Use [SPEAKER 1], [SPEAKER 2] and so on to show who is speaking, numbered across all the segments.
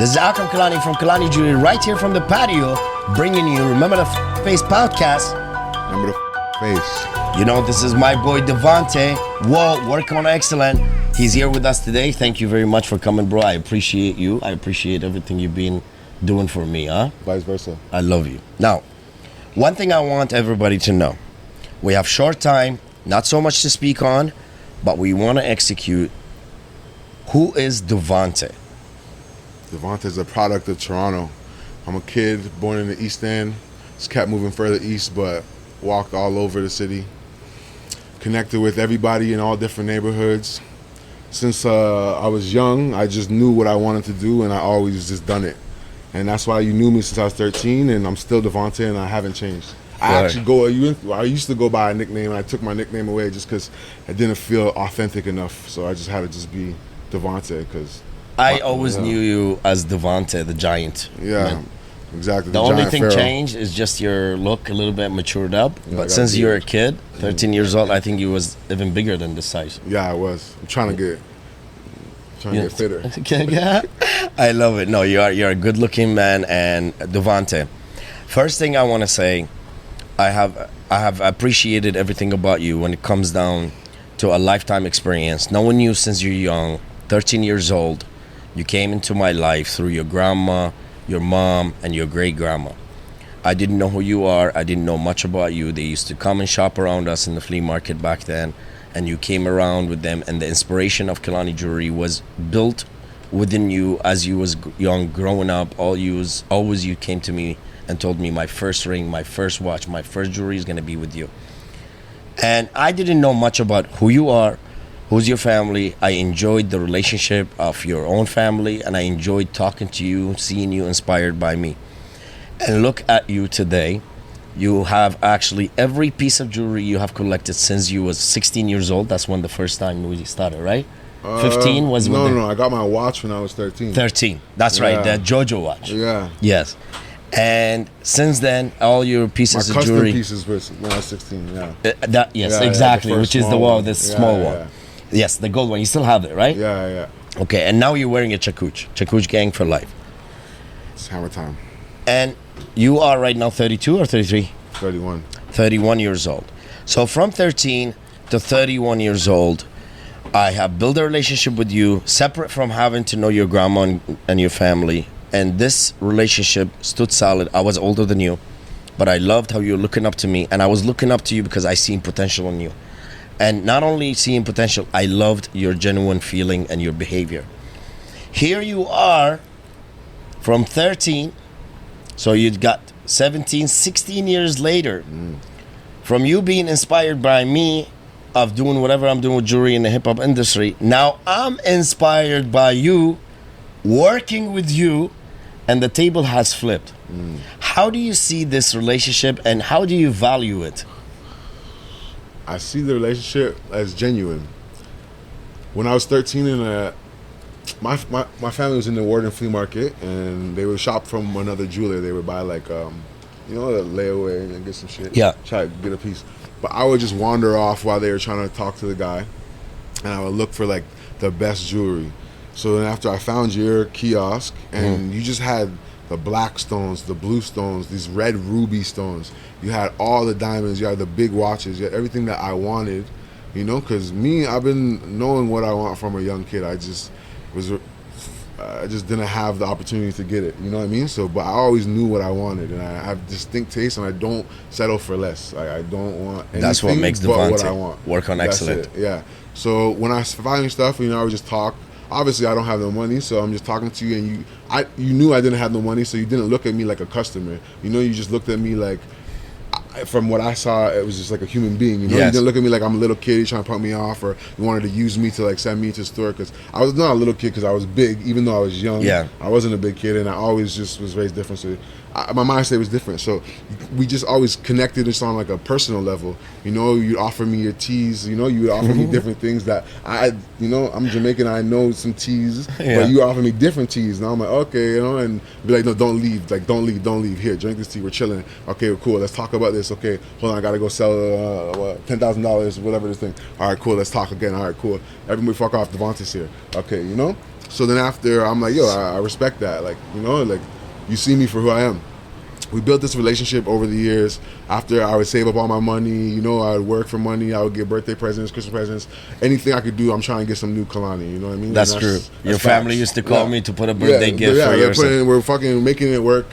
[SPEAKER 1] This is Akram Kilani from Kilani Jewellery, right here from the patio, bringing you Remember the Face podcast.
[SPEAKER 2] Remember the face.
[SPEAKER 1] You know, this is my boy Devontée Woe, work on excellent. He's here with us today. Thank you very much for coming, bro. I appreciate you. I appreciate everything you've been doing for me, huh?
[SPEAKER 2] Vice versa.
[SPEAKER 1] I love you. Now, one thing I want everybody to know. We have short time, not so much to speak on, but we want to execute. Who is Devontée?
[SPEAKER 2] Devontée is a product of Toronto. I'm a kid born in the East End. Just kept moving further east, but walked all over the city. Connected with everybody in all different neighborhoods. Since I was young, I just knew what I wanted to do, and I always just done it. And that's why you knew me since I was 13, and I'm still Devontée, and I haven't changed. I used to go by a nickname, and I took my nickname away just because it didn't feel authentic enough. So I just had to just be Devontée because
[SPEAKER 1] I always knew you as Devontée, the giant.
[SPEAKER 2] Yeah,
[SPEAKER 1] man.
[SPEAKER 2] Exactly.
[SPEAKER 1] The only thing changed is just your look a little bit matured up. Yeah, but since you were a kid, 13 years old, I think you was even bigger than this size.
[SPEAKER 2] Yeah, I was. I'm trying to get fitter.
[SPEAKER 1] Yeah. I love it. No, you're a good looking man. And Devontée, first thing I want to say, I have appreciated everything about you when it comes down to a lifetime experience. Knowing you since you're young, 13 years old, you came into my life through your grandma, your mom, and your great grandma. I didn't know who you are. I didn't know much about you. They used to come and shop around us in the flea market back then, and you came around with them, and the inspiration of Kilani Jewellery was built within you as you was young, growing up. Always you came to me and told me my first ring, my first watch, my first jewelry is going to be with you. And I didn't know much about who you are, who's your family. I enjoyed the relationship of your own family, and I enjoyed talking to you, seeing you inspired by me. And look at you today. You have actually every piece of jewelry you have collected since you was 16 years old. That's when the first time we started, right? 15 was
[SPEAKER 2] No, I got my watch when I was 13.
[SPEAKER 1] 13, that's right, the JoJo watch.
[SPEAKER 2] Yeah.
[SPEAKER 1] Yes. And since then, all your pieces of jewelry.
[SPEAKER 2] My custom pieces were when I was 16, yeah.
[SPEAKER 1] Exactly, which is the small one.
[SPEAKER 2] Yeah.
[SPEAKER 1] Yes, the gold one. You still have it, right?
[SPEAKER 2] Yeah.
[SPEAKER 1] Okay, and now you're wearing a Chakouch gang for life.
[SPEAKER 2] It's hammer time.
[SPEAKER 1] And you are right now 32 or 33?
[SPEAKER 2] 31.
[SPEAKER 1] 31 years old. So from 13 to 31 years old, I have built a relationship with you, separate from having to know your grandma and your family. And this relationship stood solid. I was older than you, but I loved how you were looking up to me. And I was looking up to you because I seen potential in you. And not only seeing potential, I loved your genuine feeling and your behavior. Here you are from 13, so you'd got 17, 16 years later, from you being inspired by me of doing whatever I'm doing with jewelry in the hip-hop industry. Now I'm inspired by you, working with you, and the table has flipped. How do you see this relationship, and how do you value it?
[SPEAKER 2] I see the relationship as genuine. When I was 13, and my family was in the Warden Flea Market, and they would shop from another jeweler. They would buy like, the layaway and get some shit.
[SPEAKER 1] Yeah.
[SPEAKER 2] Try to get a piece. But I would just wander off while they were trying to talk to the guy, and I would look for like the best jewelry. So then after I found your kiosk, and you just had the black stones, the blue stones, these red ruby stones. You had all the diamonds, you had the big watches, you had everything that I wanted, because me, I've been knowing what I want from a young kid. I just didn't have the opportunity to get it, you know what I mean? So, but I always knew what I wanted, and I have distinct taste, and I don't settle for less. I don't want anything.
[SPEAKER 1] That's what makes
[SPEAKER 2] but what I
[SPEAKER 1] Devontée
[SPEAKER 2] want.
[SPEAKER 1] Work on excellent.
[SPEAKER 2] That's it, yeah. So when I find stuff, I would just talk. Obviously, I don't have no money, so I'm just talking to you, and you knew I didn't have no money, so you didn't look at me like a customer. You just looked at me like, from what I saw, it was just like a human being.
[SPEAKER 1] Yes.
[SPEAKER 2] You didn't look at me like I'm a little kid trying to put me off, or you wanted to use me to like send me to the store. Because I was not a little kid, because I was big, even though I was young.
[SPEAKER 1] Yeah.
[SPEAKER 2] I wasn't a big kid, and I always just was raised different. So my mindset was different. So we just always connected just on like a personal level. You'd offer me your teas. You would offer me different things that I'm Jamaican. I know some teas, but you offer me different teas. Now I'm like, okay, and be like, no, don't leave. Like, don't leave. Here, drink this tea. We're chilling. Okay, cool. Let's talk about this. Okay, hold on. I gotta go sell $10,000, whatever this thing. All right, cool. Let's talk again. All right, cool. Everybody, fuck off. Devontée's here. Okay, So then after, I'm like, yo, I respect that. Like, you know, like, you see me for who I am. We built this relationship over the years. After I would save up all my money, you know, I would work for money. I would get birthday presents, Christmas presents, anything I could do. I'm trying to get some new Kilani. You know what I mean?
[SPEAKER 1] That's true. Your family used to call me to put a birthday gift for you.
[SPEAKER 2] We're fucking making it work.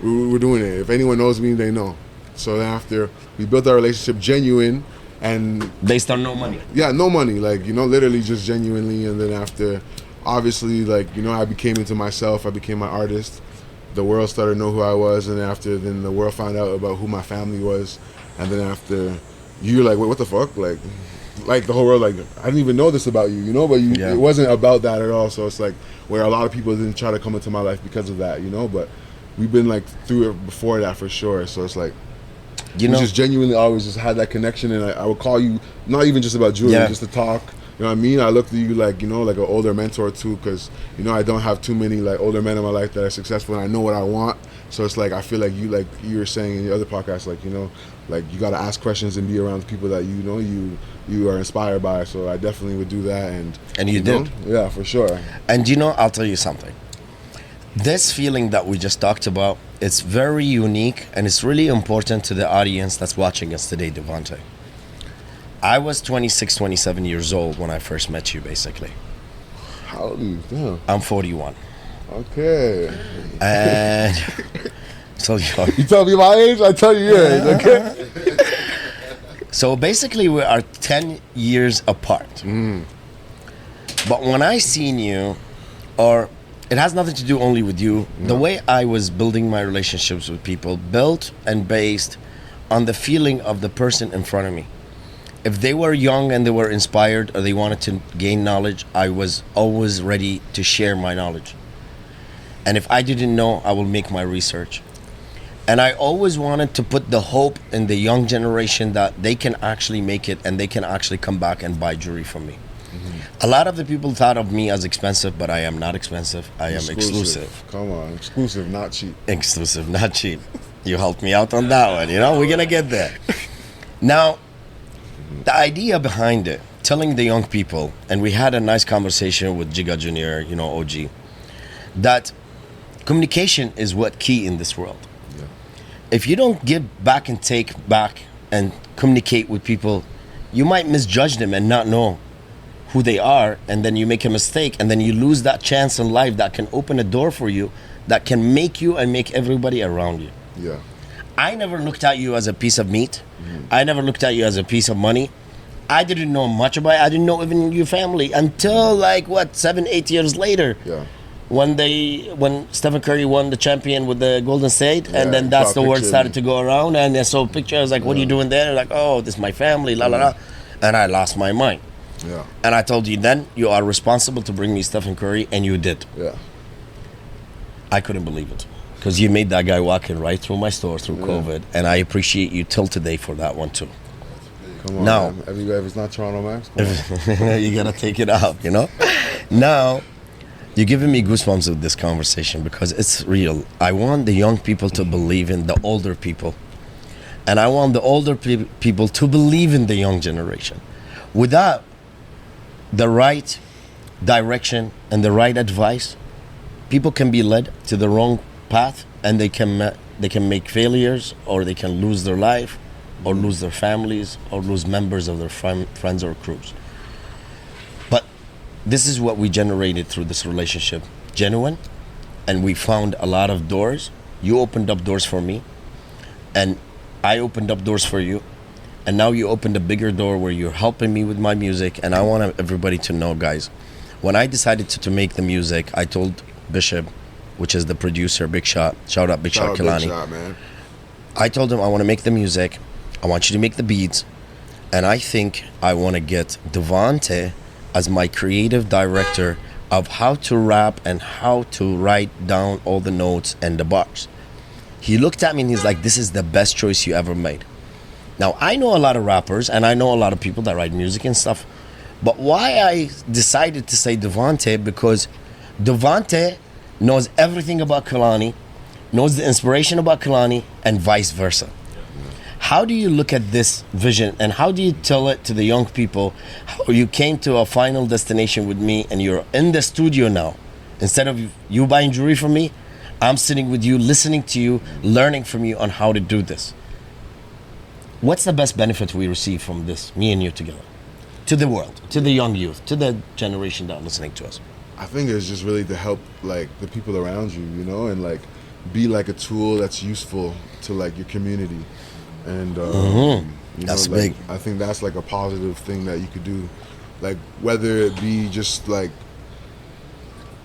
[SPEAKER 2] We're doing it. If anyone knows me, they know. So then after, we built our relationship genuine and
[SPEAKER 1] based on no money.
[SPEAKER 2] Yeah, no money. Like, you know, literally just genuinely. And then after, obviously, like, you know, I became into myself. I became my artist. The world started to know who I was, and after, then the world found out about who my family was, and then after, you're like, wait, what the fuck? Like the whole world, like, I didn't even know this about you, you know, but it wasn't about that at all. So it's like where a lot of people didn't try to come into my life because of that, you know, but we've been like through it before that for sure. So it's like, we just genuinely always just had that connection, and I would call you, not even just about jewelry, just to talk. You know what I mean? I look at you like, you know, like an older mentor too, because, you know, I don't have too many like older men in my life that are successful, and I know what I want. So it's like, I feel like you were saying in the other podcast, like, you know, like you got to ask questions and be around people that, you know, you are inspired by. So I definitely would do that. And
[SPEAKER 1] you did.
[SPEAKER 2] Yeah, for sure.
[SPEAKER 1] And, you know, I'll tell you something. This feeling that we just talked about, it's very unique, and it's really important to the audience that's watching us today, Devontée. I was 26, 27 years old when I first met you, basically.
[SPEAKER 2] How old are you? Damn.
[SPEAKER 1] I'm 41.
[SPEAKER 2] Okay.
[SPEAKER 1] And so
[SPEAKER 2] you tell me my age, I tell you your age, okay?
[SPEAKER 1] So basically, we are 10 years apart. But when I seen you, or it has nothing to do only with you, the way I was building my relationships with people, built and based on the feeling of the person in front of me. If they were young and they were inspired or they wanted to gain knowledge, I was always ready to share my knowledge. And if I didn't know, I will make my research. And I always wanted to put the hope in the young generation that they can actually make it and they can actually come back and buy jewelry from me. A lot of the people thought of me as expensive, but I am not expensive. I am exclusive.
[SPEAKER 2] Come on, exclusive, not cheap.
[SPEAKER 1] Exclusive, not cheap. You helped me out on that one, you know? We're gonna get there. Now, the idea behind it, telling the young people, and we had a nice conversation with Jiga Junior, you know, OG, that communication is what key in this world. Yeah. If you don't give back and take back and communicate with people, you might misjudge them and not know who they are, and then you make a mistake, and then you lose that chance in life that can open a door for you, that can make you and make everybody around you.
[SPEAKER 2] Yeah.
[SPEAKER 1] I never looked at you as a piece of meat. I never looked at you as a piece of money. I didn't know much about it. I didn't know even your family until like 7, 8 years later.
[SPEAKER 2] Yeah.
[SPEAKER 1] When Stephen Curry won the champion with the Golden State, and then that's the word started to go around, and I saw a picture. I was like, "What are you doing there?" Like, "Oh, this is my family." La la la, and I lost my mind.
[SPEAKER 2] Yeah.
[SPEAKER 1] And I told you then, you are responsible to bring me Stephen Curry, and you did.
[SPEAKER 2] Yeah.
[SPEAKER 1] I couldn't believe it. Because you made that guy walk in right through my store through COVID, and I appreciate you till today for that one too.
[SPEAKER 2] Come on, now, man. If it's not Toronto Max,
[SPEAKER 1] you gotta take it out, you know? Now, you're giving me goosebumps with this conversation because it's real. I want the young people to believe in the older people, and I want the older people to believe in the young generation. Without the right direction and the right advice, people can be led to the wrong path, and they can make failures, or they can lose their life, or lose their families, or lose members of their friends or crews. But this is what we generated through this relationship, genuine, and we found a lot of doors. You opened up doors for me, and I opened up doors for you, and now you opened a bigger door where you're helping me with my music. And I want everybody to know, guys, when I decided to make the music, I told Bishop, which is the producer, Big Shot. Shout out Big Shot Kilani.
[SPEAKER 2] Big Shot, man.
[SPEAKER 1] I told him I want to make the music. I want you to make the beats. And I think I want to get Devontée as my creative director of how to rap and how to write down all the notes and the bars. He looked at me and he's like, this is the best choice you ever made. Now, I know a lot of rappers and I know a lot of people that write music and stuff. But why I decided to say Devontée, because Devontée knows everything about Kilani, knows the inspiration about Kilani, and vice versa. How do you look at this vision, and how do you tell it to the young people how you came to a final destination with me, and you're in the studio now Instead of you buying jewelry from me, I'm sitting with you, listening to you, learning from you on how to do this. What's the best benefit we receive from this, me and you together? To the world, to the young youth, to the generation that are listening to us.
[SPEAKER 2] I think it's just really to help like the people around you, you know, and like be like a tool that's useful to like your community. And you know,
[SPEAKER 1] That's
[SPEAKER 2] like,
[SPEAKER 1] big.
[SPEAKER 2] I think that's like a positive thing that you could do, like whether it be just like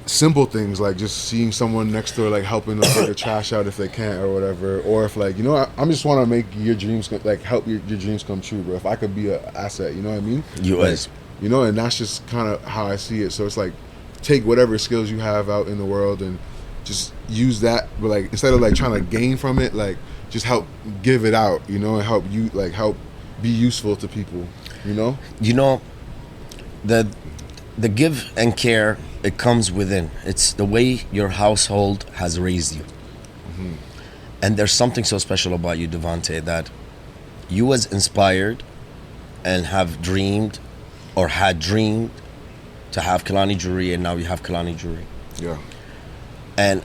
[SPEAKER 2] simple things like just seeing someone next door like helping them take the trash out if they can't or whatever, or if like, you know, I just want to make your dreams like help your dreams come true, bro. If I could be an asset, you know what I mean?
[SPEAKER 1] US.
[SPEAKER 2] Like, you know, and that's just kind of how I see it. So it's like take whatever skills you have out in the world and just use that, but like instead of like trying to gain from it, like just help give it out, you know, and help you like help be useful to people, you know?
[SPEAKER 1] You know, the give and care, it comes within. It's the way your household has raised you. And there's something so special about you, Devontée, that you was inspired and have dreamed or had dreamed to have Kilani Jewellery, and now you have Kilani Jewellery.
[SPEAKER 2] Yeah.
[SPEAKER 1] And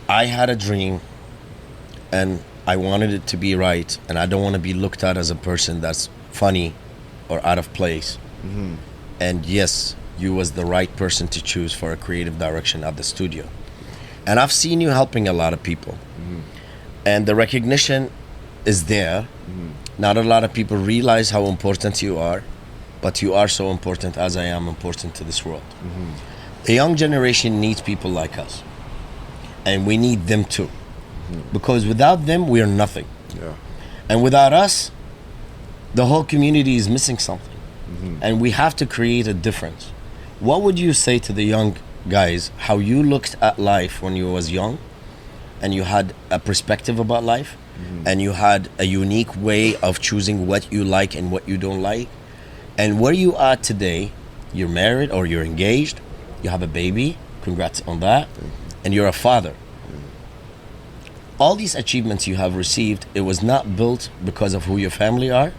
[SPEAKER 1] I had a dream and I wanted it to be right, and I don't want to be looked at as a person that's funny or out of place. And yes, you was the right person to choose for a creative direction at the studio. And I've seen you helping a lot of people. And the recognition is there. Not a lot of people realize how important you are, but you are so important as I am important to this world. The young generation needs people like us. And we need them too. Because without them, we are nothing.
[SPEAKER 2] Yeah.
[SPEAKER 1] And without us, the whole community is missing something. And we have to create a difference. What would you say to the young guys, how you looked at life when you was young, and you had a perspective about life, and you had a unique way of choosing what you like and what you don't like, and where you are today, you're married or you're engaged, you have a baby, congrats on that, and you're a father. All these achievements you have received, it was not built because of who your family are,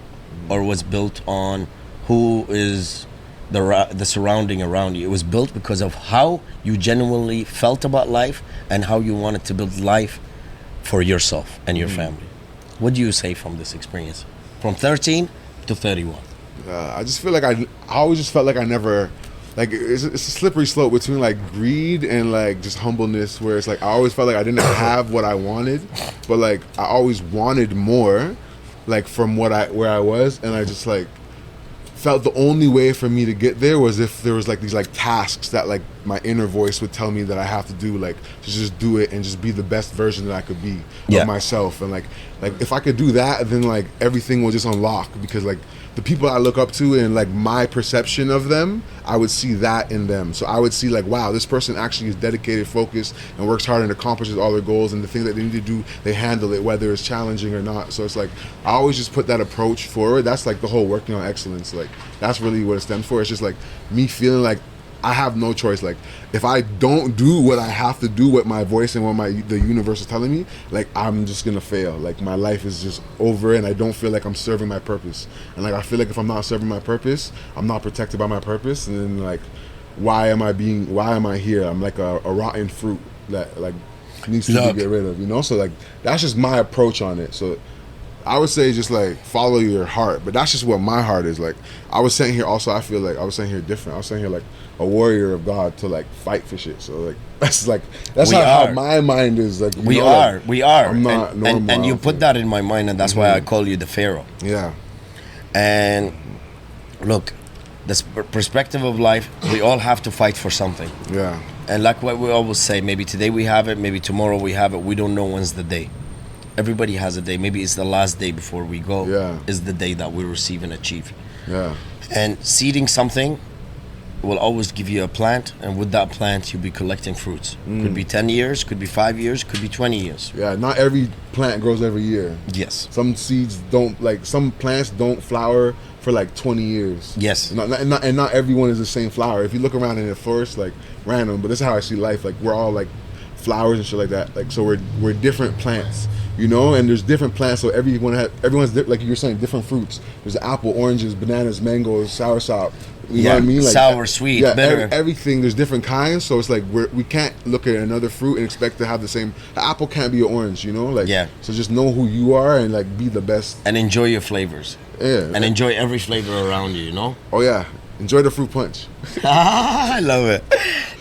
[SPEAKER 1] or was built on who is the surrounding around you. It was built because of how you genuinely felt about life and how you wanted to build life for yourself and your family. What do you say from this experience, from 13 to 31?
[SPEAKER 2] I just feel like I always just felt like I never, like it's a slippery slope between like greed and like just humbleness, where it's like I always felt like I didn't have what I wanted, but like I always wanted more, like from where I was, and I just like felt the only way for me to get there was if there was like these like tasks that like my inner voice would tell me that I have to do, like to just do it and just be the best version that I could be of myself. And like if I could do that, then like everything will just unlock, because like the people I look up to and like my perception of them, I would see that in them. So I would see like, wow, this person actually is dedicated, focused, and works hard and accomplishes all their goals, and the thing that they need to do, they handle it, whether it's challenging or not. So it's like I always just put that approach forward. That's like the whole working on excellence. Like that's really what it stems for. It's just like me feeling like I have no choice. Like if I don't do what I have to do, what my voice and what the universe is telling me, like I'm just gonna fail. Like my life is just over, and I don't feel like I'm serving my purpose. And like I feel like if I'm not serving my purpose, I'm not protected by my purpose. And then like, why am I here? I'm like a rotten fruit that like needs to be get rid of, you know? So like that's just my approach on it. So I would say just like follow your heart, but that's just what my heart is. Like I was sitting here also, I feel like I was sitting here different. I was sitting here like a warrior of God to like fight for shit. So like that's how my mind is. Like
[SPEAKER 1] we are.
[SPEAKER 2] I'm not normal.
[SPEAKER 1] And you put that in my mind, and that's why I call you the Pharaoh.
[SPEAKER 2] Yeah.
[SPEAKER 1] And look, this perspective of life, we all have to fight for something.
[SPEAKER 2] Yeah.
[SPEAKER 1] And like what we always say, maybe today we have it, maybe tomorrow we have it. We don't know when's the day. Everybody has a day. Maybe it's the last day before we go.
[SPEAKER 2] Yeah.
[SPEAKER 1] Is the day that we receive and achieve.
[SPEAKER 2] Yeah.
[SPEAKER 1] And seeding something will always give you a plant, and with that plant you'll be collecting fruits. Could be 10 years, could be 5 years, could be 20 years.
[SPEAKER 2] Yeah, not every plant grows every year.
[SPEAKER 1] Yes.
[SPEAKER 2] Some seeds don't, like some plants don't flower for like 20 years.
[SPEAKER 1] Yes.
[SPEAKER 2] And not everyone is the same flower. If you look around in the forest, like random, but this is how I see life. Like we're all like flowers and shit like that. Like so we're different plants. You know, and there's different plants, so everyone's like you were saying, different fruits. There's apple, oranges, bananas, mangoes, soursop, You know what I mean? Like
[SPEAKER 1] sour, sweet, bitter.
[SPEAKER 2] Everything. There's different kinds, so it's like we can't look at another fruit and expect to have the same. An apple can't be an orange, you know? Like, so just know who you are and like be the best.
[SPEAKER 1] And enjoy your flavors.
[SPEAKER 2] Yeah.
[SPEAKER 1] And enjoy every flavor around you, you know?
[SPEAKER 2] Oh yeah. Enjoy the fruit punch.
[SPEAKER 1] I love it.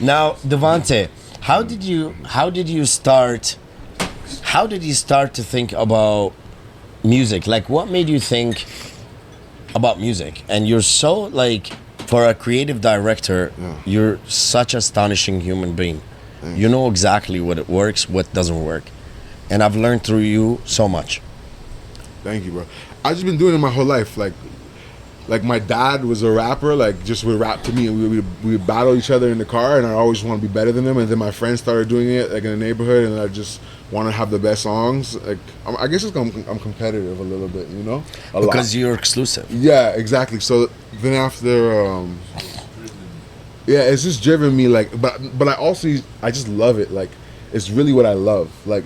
[SPEAKER 1] Now, Devontée, how did you start to think about music? Like, what made you think about music? And you're so, like, for a creative director, you're such astonishing human being.
[SPEAKER 2] Thanks.
[SPEAKER 1] You know exactly what works, what doesn't work. And I've learned through you so much.
[SPEAKER 2] Thank you, bro. I've just been doing it my whole life. Like my dad was a rapper, like just would rap to me, and we would battle each other in the car, and I always want to be better than him. And then my friends started doing it, like in the neighborhood, and I just want to have the best songs. Like I guess I'm competitive a little bit, you know,
[SPEAKER 1] because you're exclusive.
[SPEAKER 2] Yeah, exactly. So then after, it's just driven me. Like, but I just love it. Like, it's really what I love. Like,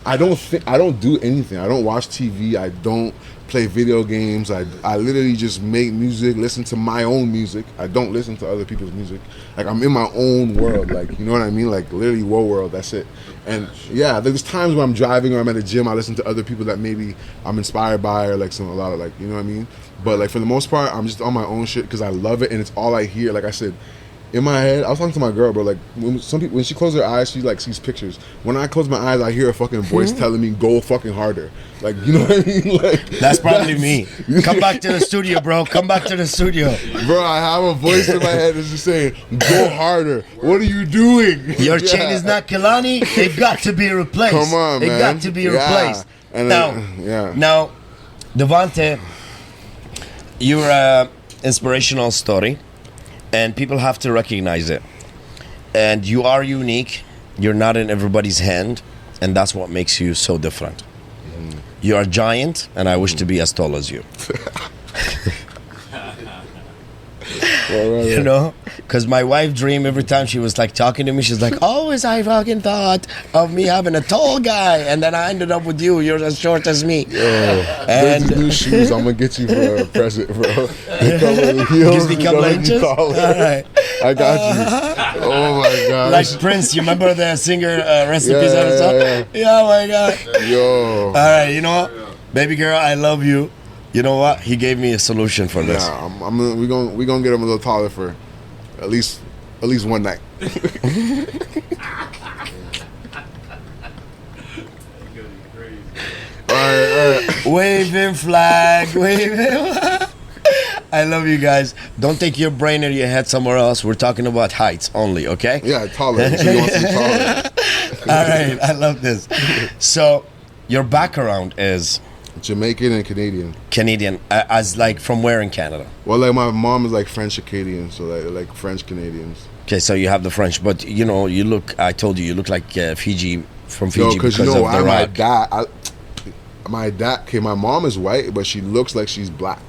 [SPEAKER 2] I don't do anything. I don't watch TV. I don't play video games. I literally just make music, listen to my own music. I don't listen to other people's music. Like, I'm in my own world. Like, you know what I mean? Like, literally Woe world. That's it. And yeah, there's times when I'm driving or I'm at a gym, I listen to other people that maybe I'm inspired by, or like a lot of, like, you know what I mean? But like for the most part, I'm just on my own shit because I love it and it's all I hear. Like I said, in my head, I was talking to my girl, bro. Like when she closes her eyes, she like sees pictures. When I close my eyes, I hear a fucking voice telling me go fucking harder. Like, you know what I mean? Like,
[SPEAKER 1] that's probably me. Come back to the studio, bro. Come back to the studio,
[SPEAKER 2] bro. I have a voice in my head that's just saying go harder. What are you doing?
[SPEAKER 1] Your chain is not Kilani. It got to be replaced.
[SPEAKER 2] Come on, man.
[SPEAKER 1] It got to be replaced.
[SPEAKER 2] And
[SPEAKER 1] now, Devontée, you're an inspirational story. And people have to recognize it. And you are unique. You're not in everybody's hand. And that's what makes you so different. You are a giant, and I wish to be as tall as you. You know? Because my wife dreamed every time she was like talking to me, she's like, always I fucking thought of me having a tall guy. And then I ended up with you. You're as short as me.
[SPEAKER 2] And these new shoes, I'm going to get you for a present, bro. They come with the heels.
[SPEAKER 1] Just become inches? All right.
[SPEAKER 2] I got you. Oh, my God.
[SPEAKER 1] Like Prince. You remember the singer recipes on the song? Yeah, oh, my God.
[SPEAKER 2] Yo.
[SPEAKER 1] All right, you know what? Baby girl, I love you. You know what? He gave me a solution for this.
[SPEAKER 2] Yeah, we're gonna get him a little taller for at least one night. All right.
[SPEAKER 1] Waving flag, waving. I love you guys. Don't take your brain or your head somewhere else. We're talking about heights only, okay?
[SPEAKER 2] Yeah, taller. She wants to be taller.
[SPEAKER 1] All right, I love this. So, your background is
[SPEAKER 2] Jamaican and Canadian.
[SPEAKER 1] Canadian, as like from where in Canada?
[SPEAKER 2] Well, like my mom is like French Acadian, so like French Canadians.
[SPEAKER 1] Okay, so you have the French, but you know, I told you look like Fiji, from Fiji because
[SPEAKER 2] you know,
[SPEAKER 1] of the rock.
[SPEAKER 2] My mom is white, but she looks like she's black.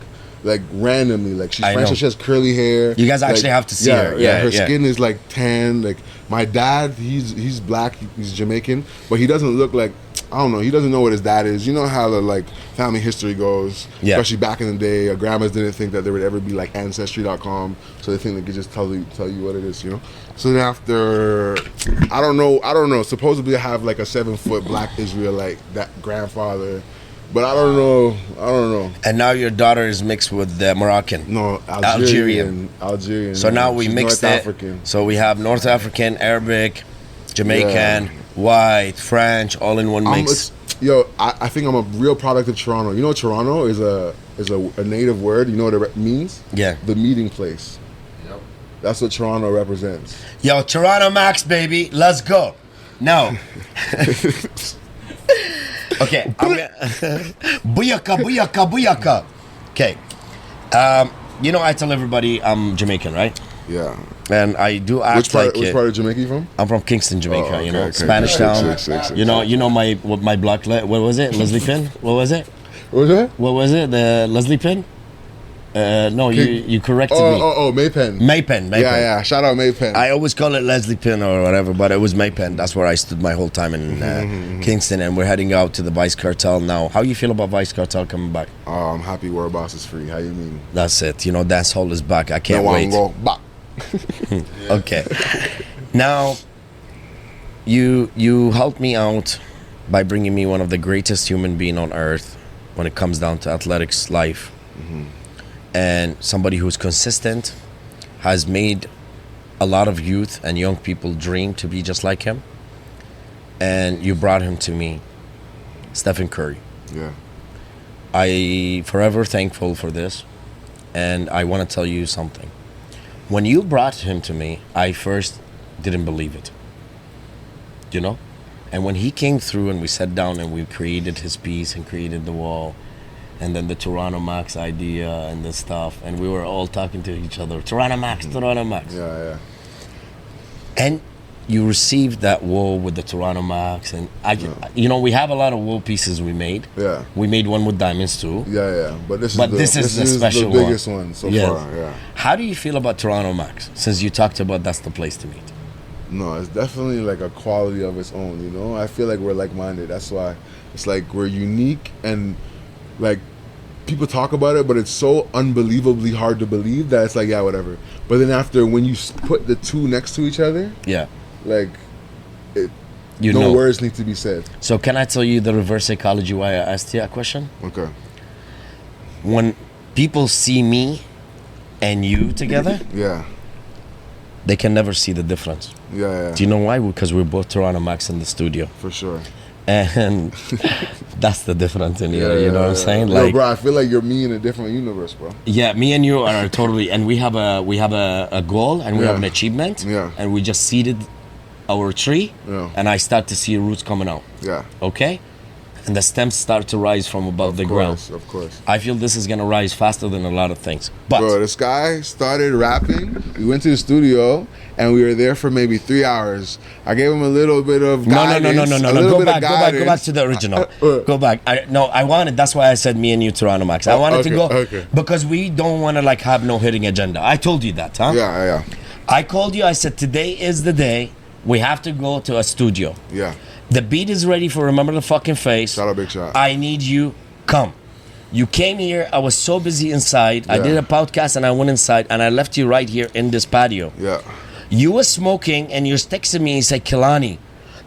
[SPEAKER 2] Like randomly, like she's French, so she has curly hair.
[SPEAKER 1] You guys actually have to see her.
[SPEAKER 2] Yeah, her skin is like tan. Like my dad, he's black, he's Jamaican, but he doesn't look like, I don't know, he doesn't know what his dad is. You know how the like family history goes, especially back in the day. Our grandmas didn't think that there would ever be like Ancestry.com, so they think they could just tell you what it is, you know. So then after, I don't know. Supposedly I have like a 7-foot black Israelite that grandfather. But I don't know.
[SPEAKER 1] And now your daughter is mixed with Moroccan.
[SPEAKER 2] No, Algerian.
[SPEAKER 1] So now we mixed it. African. So we have North African, Arabic, Jamaican, white, French, all in one mix.
[SPEAKER 2] I think I'm a real product of Toronto. You know, Toronto is a native word. You know what it means?
[SPEAKER 1] Yeah.
[SPEAKER 2] The meeting place. Yep. That's what Toronto represents.
[SPEAKER 1] Yo, Toronto Max, baby. Let's go. No. Okay, booyaka. Okay, you know, I tell everybody I'm Jamaican, right?
[SPEAKER 2] Yeah.
[SPEAKER 1] And I do act
[SPEAKER 2] which part of Jamaica you from?
[SPEAKER 1] I'm from Kingston, Jamaica. Okay, you know, Spanish Town. You know my block. What was it? Leslie Pin. What was it?
[SPEAKER 2] What was that?
[SPEAKER 1] What was it? The Leslie Pin. No, you corrected me.
[SPEAKER 2] Maypen.
[SPEAKER 1] Maypen.
[SPEAKER 2] Yeah. Shout out Maypen.
[SPEAKER 1] I always call it Leslie Penn or whatever, but it was Maypen. That's where I stood my whole time in Kingston, and we're heading out to the Vice Cartel now. How you feel about Vice Cartel coming back?
[SPEAKER 2] I'm happy World Boss is free. How you mean?
[SPEAKER 1] That's it. You know, Dance Hall is back. I can't wait. Okay. Now, you helped me out by bringing me one of the greatest human being on earth when it comes down to athletics life. And somebody who's consistent, has made a lot of youth and young people dream to be just like him. And you brought him to me, Stephen Curry.
[SPEAKER 2] Yeah.
[SPEAKER 1] I forever thankful for this. And I want to tell you something. When you brought him to me, I first didn't believe it. You know? And when he came through and we sat down and we created his piece and created the wall, and then the Toronto Max idea and the stuff, and we were all talking to each other, Toronto Max.
[SPEAKER 2] Yeah.
[SPEAKER 1] And you received that wool with the Toronto Max, and you know, we have a lot of wool pieces we made.
[SPEAKER 2] Yeah.
[SPEAKER 1] We made one with diamonds too.
[SPEAKER 2] Yeah. But this is
[SPEAKER 1] the special
[SPEAKER 2] the biggest one so far. Yeah.
[SPEAKER 1] How do you feel about Toronto Max? Since you talked about that's the place to meet.
[SPEAKER 2] No, it's definitely like a quality of its own. You know, I feel like we're like-minded. That's why it's like we're unique, and like people talk about it, but it's so unbelievably hard to believe that it's like, yeah, whatever. But then after, when you put the two next to each other, like no words need to be said.
[SPEAKER 1] So can I tell you the reverse psychology why I asked you a question?
[SPEAKER 2] Okay.
[SPEAKER 1] When people see me and you together, they can never see the difference.
[SPEAKER 2] Yeah.
[SPEAKER 1] Do you know why? Because we're both Toronto Max in the studio.
[SPEAKER 2] For sure.
[SPEAKER 1] And that's the difference in here. You know what I'm saying?
[SPEAKER 2] Like, yo, bro, I feel like you're me in a different universe, bro.
[SPEAKER 1] Yeah, me and you are totally. And we have a goal, and we have an achievement.
[SPEAKER 2] Yeah.
[SPEAKER 1] And we just seeded our tree.
[SPEAKER 2] Yeah.
[SPEAKER 1] And I start to see roots coming out.
[SPEAKER 2] Yeah.
[SPEAKER 1] Okay. And the stems start to rise from above the ground.
[SPEAKER 2] Of course.
[SPEAKER 1] I feel this is gonna rise faster than a lot of things. But
[SPEAKER 2] bro, this guy started rapping. We went to the studio and we were there for maybe 3 hours. I gave him a little bit of guidance. No.
[SPEAKER 1] Go back to the original. Go back. I wanted. That's why I said me and you, Toronto Max. I wanted to go because we don't want to like have no hidden agenda. I told you that, huh?
[SPEAKER 2] Yeah.
[SPEAKER 1] I called you. I said today is the day. We have to go to a studio.
[SPEAKER 2] Yeah.
[SPEAKER 1] The beat is ready for Remember the Fucking Face.
[SPEAKER 2] Shout out Big Shot.
[SPEAKER 1] I need you. Come. You came here. I was so busy inside. I did a podcast and I went inside and I left you right here in this patio.
[SPEAKER 2] Yeah.
[SPEAKER 1] You were smoking and you're texting me and said, Kilani,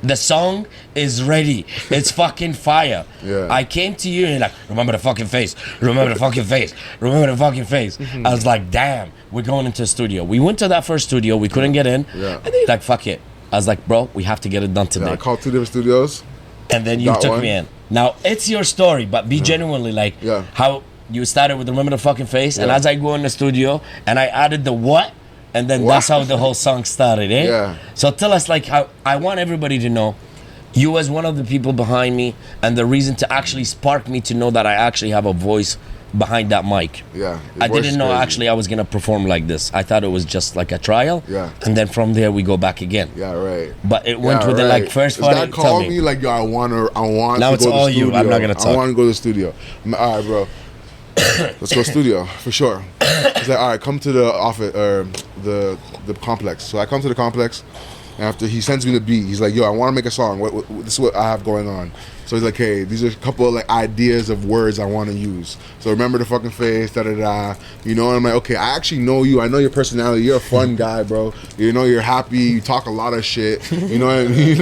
[SPEAKER 1] the song is ready. It's fucking fire.
[SPEAKER 2] Yeah.
[SPEAKER 1] I came to you and you're like, remember the fucking face. Remember the fucking face. Remember the fucking face. I was like, damn, we're going into the studio. We went to that first studio. We couldn't get in.
[SPEAKER 2] Yeah.
[SPEAKER 1] And then you're like, fuck it. I was like, bro, we have to get it done today.
[SPEAKER 2] Yeah, I called 2 different studios.
[SPEAKER 1] And then you took me in. Now, it's your story, but be genuinely like how you started with Remember the Fucking Face. And as I go in the studio and I added the what, and then that's how the whole song started, eh?
[SPEAKER 2] Yeah.
[SPEAKER 1] So tell us, like, how I want everybody to know you as one of the people behind me and the reason to actually spark me to know that I actually have a voice behind that mic.
[SPEAKER 2] Yeah.
[SPEAKER 1] I didn't know actually I was going to perform like this. I thought it was just like a trial.
[SPEAKER 2] Yeah.
[SPEAKER 1] And then from there we go back again.
[SPEAKER 2] Yeah, right.
[SPEAKER 1] But it went with the like first
[SPEAKER 2] part. This guy called me like, yo, I want
[SPEAKER 1] now
[SPEAKER 2] to
[SPEAKER 1] it's
[SPEAKER 2] go to
[SPEAKER 1] all
[SPEAKER 2] the studio.
[SPEAKER 1] you. I'm not going to talk.
[SPEAKER 2] I want to go to the studio. All right, bro. Let's go studio for sure. He's like, all right, come to the office or the complex. So I come to the complex. And after he sends me the beat, he's like, yo, I want to make a song. This is what I have going on. So he's like, hey, these are a couple of like ideas of words I want to use. So remember the fucking face, da-da-da. You know, and I'm like, okay, I actually know you. I know your personality. You're a fun guy, bro. You know, you're happy. You talk a lot of shit. You know what I mean?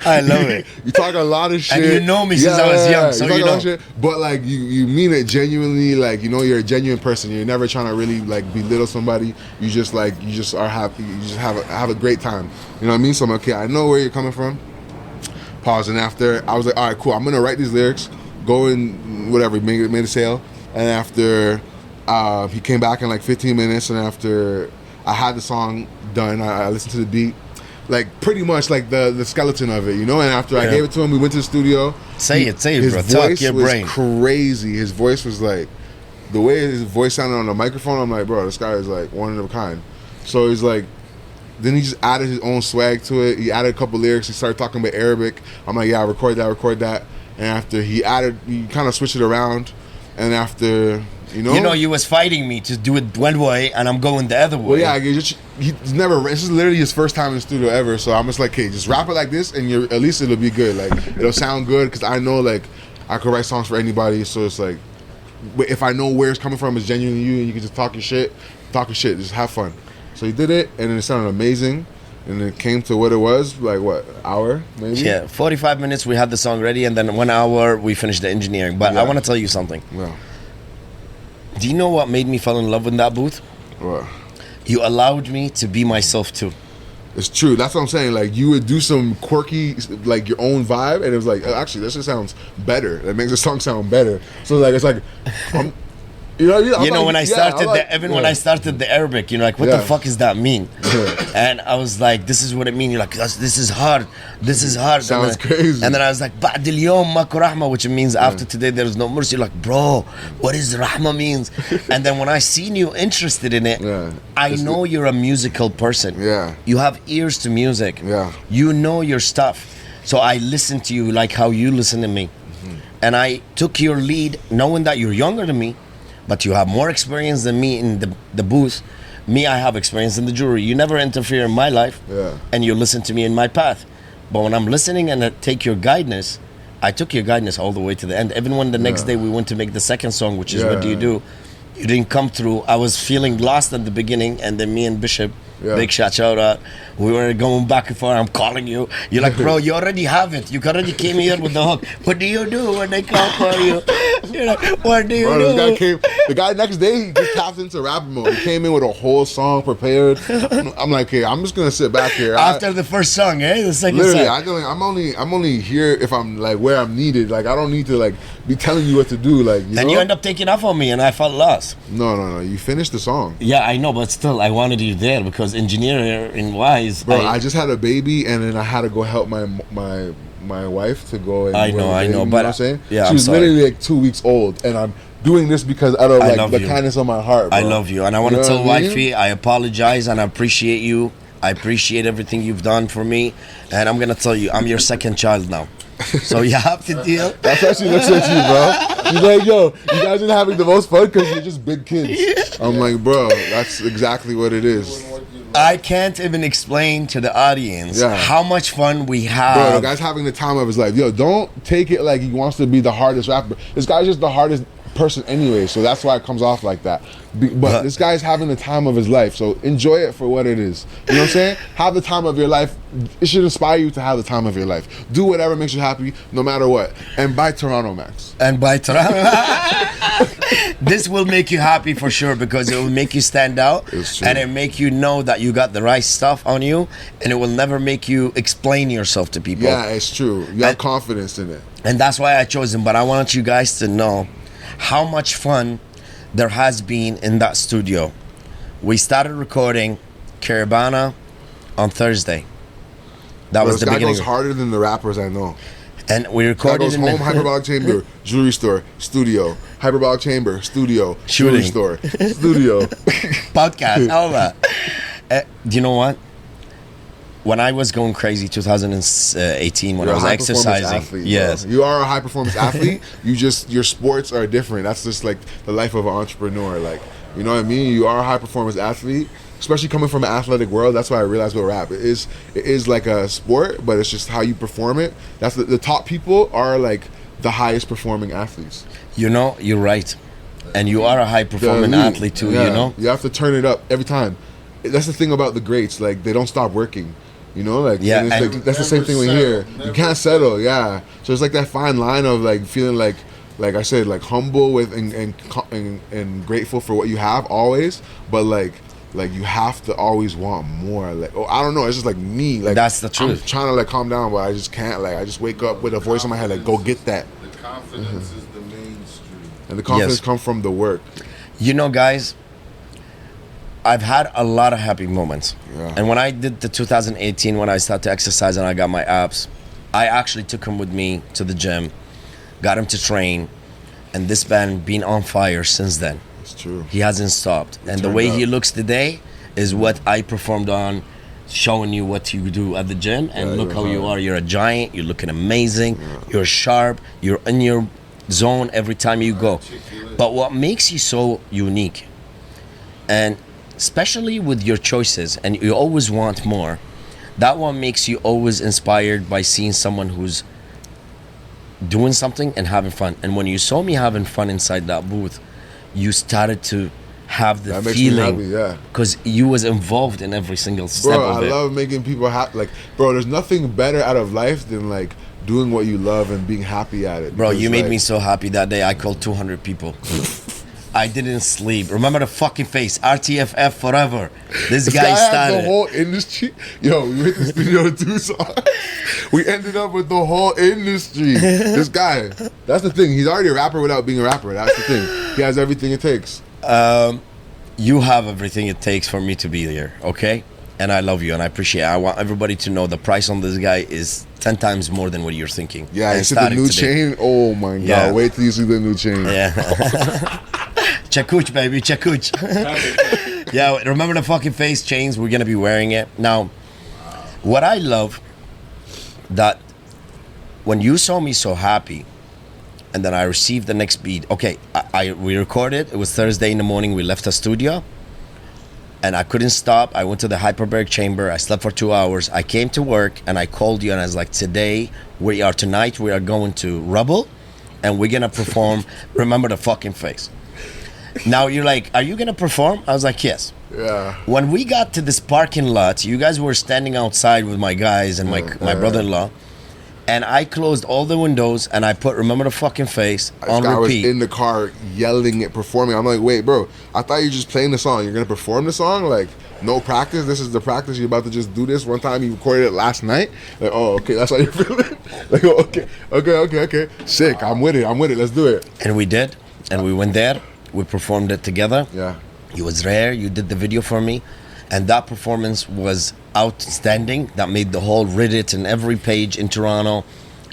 [SPEAKER 1] I love it.
[SPEAKER 2] You talk a lot of shit.
[SPEAKER 1] And you know me since I was young, so you know.
[SPEAKER 2] Shit, but like, you mean it genuinely. Like, you know, you're a genuine person. You're never trying to really like belittle somebody. You just are happy. You just have a great time. You know what I mean? So I'm like, okay, I know where you're coming from. Pause. And after, I was like, all right, cool. I'm gonna write these lyrics. Go and whatever. Made a sale. And after, he came back in like 15 minutes. And after I had the song done, I listened to the beat, like pretty much like the skeleton of it, you know. And after I gave it to him, we went to the studio.
[SPEAKER 1] Say it, bro.
[SPEAKER 2] His voice
[SPEAKER 1] your
[SPEAKER 2] was
[SPEAKER 1] brain.
[SPEAKER 2] Crazy. His voice was like, the way his voice sounded on the microphone. I'm like, bro, this guy is like one of a kind. So he's like. Then he just added his own swag to it. He added a couple lyrics. He started talking about Arabic. I'm like, yeah, record that. And after he kind of switched it around. and after
[SPEAKER 1] you was fighting me to do it one way, and I'm going the other way.
[SPEAKER 2] Well, yeah, he's never. This is literally his first time in the studio ever. So I'm just like, hey, just rap it like this, and at least it'll be good. Like it'll sound good because I know like I could write songs for anybody. So it's like, if I know where it's coming from, it's genuinely you, and you can just talk your shit, just have fun. So he did it, and it sounded amazing. And it came to what it was, like what, hour maybe?
[SPEAKER 1] Yeah, 45 minutes we had the song ready, and then 1 hour we finished the engineering. But I want to tell you something.
[SPEAKER 2] Yeah.
[SPEAKER 1] Do you know what made me fall in love with that booth?
[SPEAKER 2] What?
[SPEAKER 1] You allowed me to be myself too.
[SPEAKER 2] It's true. That's what I'm saying. Like you would do some quirky, like your own vibe, and it was like, actually, this just sounds better. That makes the song sound better. So like, it's like, when I started when I started the Arabic, like, what the fuck does that mean? And I was like, this is what it means. You're like, this is hard. This is hard. Sounds crazy.
[SPEAKER 1] And then I was like, Ba'd al-yawm mako rahma, which means after today there is no mercy. You're like, bro, what is rahma means? And then when I seen you interested in it, I know you're a musical person.
[SPEAKER 2] Yeah.
[SPEAKER 1] You have ears to music.
[SPEAKER 2] Yeah.
[SPEAKER 1] You know your stuff. So I listened to you like how you listen to me. And I took your lead knowing that you're younger than me, but you have more experience than me in the booth. Me, I have experience in the jewelry. You never interfere in my life, and you listen to me in my path. But when I'm listening and I take your guidance, I took your guidance all the way to the end. Even when the next day we went to make the second song, which is What Do You Do, you didn't come through. I was feeling lost at the beginning, and then me and Bishop, big shout out, we were going back and forth. I'm calling you. You're like, bro, you already have it. You already came here with the hook. What do you do when they call for you? You're like, what do you do?
[SPEAKER 2] The guy next day, he just tapped into rapper mode. He came in with a whole song prepared. I'm like, hey, I'm just gonna sit back here.
[SPEAKER 1] After the first song, the second
[SPEAKER 2] literally,
[SPEAKER 1] song.
[SPEAKER 2] I'm only here if I'm like where I'm needed. Like I don't need to like be telling you what to do. Like
[SPEAKER 1] and you end up taking off on me, and I felt lost.
[SPEAKER 2] No. You finished the song.
[SPEAKER 1] Yeah, I know, but still, I wanted you there because engineering wise,
[SPEAKER 2] bro. I just had a baby, and then I had to go help my wife to go. And
[SPEAKER 1] I know, but
[SPEAKER 2] you know what I'm saying?
[SPEAKER 1] Yeah,
[SPEAKER 2] she was literally like 2 weeks old, and I'm doing this because out of like the kindness of my heart. Bro.
[SPEAKER 1] I love you, and I want to tell wifey, I apologize, and I appreciate you. I appreciate everything you've done for me, and I'm gonna tell you, I'm your second child now. So you have to deal.
[SPEAKER 2] That's how she looks at you, bro. She's like, yo, you guys are having the most fun because you're just big kids. I'm like, bro, that's exactly what it is.
[SPEAKER 1] I can't even explain to the audience how much fun we have.
[SPEAKER 2] Bro, the guy's having the time of his life. Yo, don't take it like he wants to be the hardest rapper. This guy's just the hardest person anyway, so that's why it comes off like that. But this guy's having the time of his life, so enjoy it for what it is. You know what I'm saying? Have the time of your life. It should inspire you to have the time of your life. Do whatever makes you happy, no matter what. And buy Toronto, Max.
[SPEAKER 1] And buy Toronto. This will make you happy for sure because it will make you stand out, and it make you know that you got the right stuff on you, and it will never make you explain yourself to people.
[SPEAKER 2] Yeah, it's true. You have confidence in it.
[SPEAKER 1] And that's why I chose him. But I want you guys to know how much fun there has been in that studio. We started recording Caravana on Thursday. That was the beginning.
[SPEAKER 2] This guy goes harder than the rappers I know.
[SPEAKER 1] And we recorded in
[SPEAKER 2] home, hyperbolic chamber, jewelry store, studio, hyperbolic chamber, studio, jewelry store, studio,
[SPEAKER 1] podcast, all that. Do you know what? When I was going crazy 2018 when I was exercising,
[SPEAKER 2] athlete, you are a high performance athlete. Your sports are different. That's just like the life of an entrepreneur. Like, you know what I mean? You are a high performance athlete, especially coming from an athletic world. That's why I realized with rap, it is like a sport, but it's just how you perform it. That's the top people are like the highest performing athletes.
[SPEAKER 1] You know, you're right, and you are a high performing athlete too.
[SPEAKER 2] Yeah.
[SPEAKER 1] You know,
[SPEAKER 2] you have to turn it up every time. That's the thing about the greats. Like they don't stop working. You know, like, and that's the same thing we hear. You can't settle, So it's like that fine line of like feeling like I said, like humble with and grateful for what you have always, but like you have to always want more. Like, I don't know, it's just like me. Like
[SPEAKER 1] that's the truth.
[SPEAKER 2] I'm trying to like calm down, but I just can't. Like I just wake up with a voice in my head, like go get that.
[SPEAKER 3] The confidence is the mainstream,
[SPEAKER 2] and the confidence comes from the work.
[SPEAKER 1] You know, guys, I've had a lot of happy moments. And when I did the 2018, when I started to exercise and I got my abs, I actually took him with me to the gym, got him to train, and this man been on fire since then.
[SPEAKER 2] It's true.
[SPEAKER 1] He hasn't stopped. And the way he looks today is what I performed on, showing you what you do at the gym, and look how you are. You're a giant, you're looking amazing, you're sharp, you're in your zone every time you go. But what makes you so unique, and especially with your choices, and you always want more, that one makes you always inspired by seeing someone who's doing something and having fun. And when you saw me having fun inside that booth, you started to have the
[SPEAKER 2] That makes me
[SPEAKER 1] feeling,
[SPEAKER 2] happy, yeah.
[SPEAKER 1] because you was involved in every single step
[SPEAKER 2] Bro,
[SPEAKER 1] of
[SPEAKER 2] I
[SPEAKER 1] it.
[SPEAKER 2] love making people happy. Like, bro, there's nothing better out of life than like doing what you love and being happy at it.
[SPEAKER 1] Bro,
[SPEAKER 2] Because,
[SPEAKER 1] you made
[SPEAKER 2] like,
[SPEAKER 1] me so happy that day. I called 200 people. I didn't sleep. Remember the fucking face. RTFF forever. This guy
[SPEAKER 2] has the
[SPEAKER 1] started.
[SPEAKER 2] whole industry. Yo, we went to the studio to do songs. We ended up with the whole industry. This guy. That's the thing. He's already a rapper without being a rapper. That's the thing. He has everything it takes.
[SPEAKER 1] You have everything it takes for me to be here, okay? And I love you and I appreciate it. I want everybody to know the price on this guy is 10 times more than what you're thinking.
[SPEAKER 2] Yeah,
[SPEAKER 1] And
[SPEAKER 2] you see the
[SPEAKER 1] starting
[SPEAKER 2] new
[SPEAKER 1] today.
[SPEAKER 2] chain? Oh my God.
[SPEAKER 1] Yeah.
[SPEAKER 2] Wait till you see the new chain.
[SPEAKER 1] Yeah. Chakuch, baby, chakuch. Yeah, remember the fucking face chains? We're gonna be wearing it. Now, what I love, that when you saw me so happy, and then I received the next beat. Okay, we recorded. It was Thursday in the morning. We left the studio, and I couldn't stop. I went to the hyperbaric chamber. I slept for 2 hours. I came to work, and I called you, and I was like, tonight we are going to Rubble, and we're gonna perform Remember the Fucking Face. Now you're like, are you gonna perform? I was like, yes.
[SPEAKER 2] Yeah.
[SPEAKER 1] When we got to this parking lot, you guys were standing outside with my guys and my brother-in-law, and I closed all the windows and I put Remember the Fucking Face on
[SPEAKER 2] This guy was
[SPEAKER 1] repeat.
[SPEAKER 2] in the car yelling it, performing. I'm like, wait, bro, I thought you were just playing the song. You're gonna perform the song? Like, no practice? This is the practice? You're about to just do this one time? You recorded it last night? Like, oh, okay, that's how you're feeling? Like, oh, okay. Sick, I'm with it, let's do it.
[SPEAKER 1] And we did, and we went there. We performed it together.
[SPEAKER 2] Yeah.
[SPEAKER 1] It was rare. You did the video for me, and that performance was outstanding. That made the whole Reddit and every page in Toronto